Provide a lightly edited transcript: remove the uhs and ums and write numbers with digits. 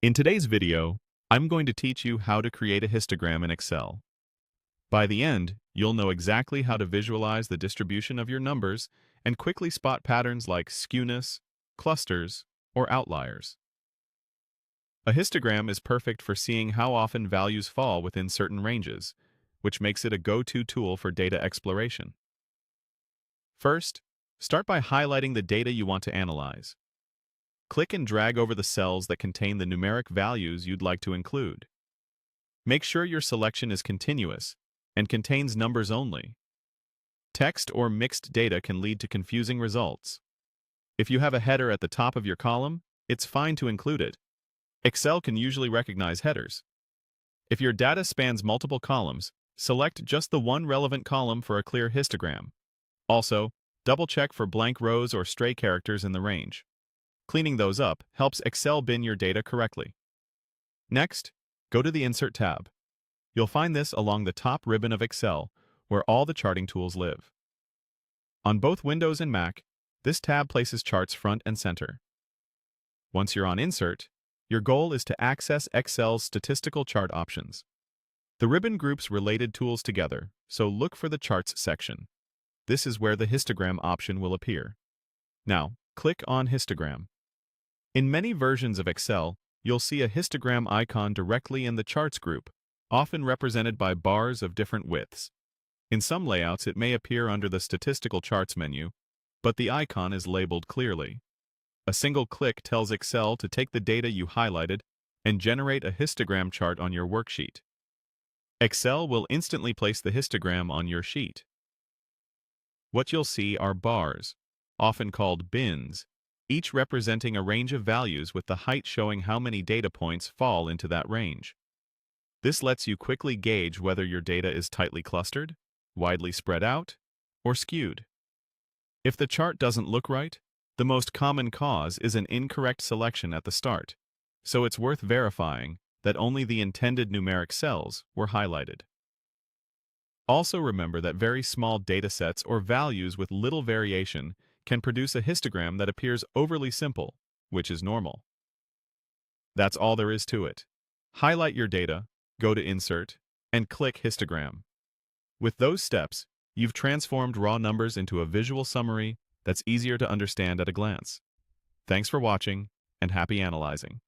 In today's video, I'm going to teach you how to create a histogram in Excel. By the end, you'll know exactly how to visualize the distribution of your numbers and quickly spot patterns like skewness, clusters, or outliers. A histogram is perfect for seeing how often values fall within certain ranges, which makes it a go-to tool for data exploration. First, start by highlighting the data you want to analyze. Click and drag over the cells that contain the numeric values you'd like to include. Make sure your selection is continuous and contains numbers only. Text or mixed data can lead to confusing results. If you have a header at the top of your column, it's fine to include it. Excel can usually recognize headers. If your data spans multiple columns, select just the one relevant column for a clear histogram. Also, double-check for blank rows or stray characters in the range. Cleaning those up helps Excel bin your data correctly. Next, go to the Insert tab. You'll find this along the top ribbon of Excel, where all the charting tools live. On both Windows and Mac, this tab places charts front and center. Once you're on Insert, your goal is to access Excel's statistical chart options. The ribbon groups related tools together, so look for the Charts section. This is where the histogram option will appear. Now, click on Histogram. In many versions of Excel, you'll see a histogram icon directly in the Charts group, often represented by bars of different widths. In some layouts, it may appear under the Statistical Charts menu, but the icon is labeled clearly. A single click tells Excel to take the data you highlighted and generate a histogram chart on your worksheet. Excel will instantly place the histogram on your sheet. What you'll see are bars, often called bins, each representing a range of values with the height showing how many data points fall into that range. This lets you quickly gauge whether your data is tightly clustered, widely spread out, or skewed. If the chart doesn't look right, the most common cause is an incorrect selection at the start, so it's worth verifying that only the intended numeric cells were highlighted. Also remember that very small datasets or values with little variation can produce a histogram that appears overly simple, which is normal. That's all there is to it. Highlight your data, go to Insert, and click Histogram. With those steps, you've transformed raw numbers into a visual summary that's easier to understand at a glance. Thanks for watching, and happy analyzing.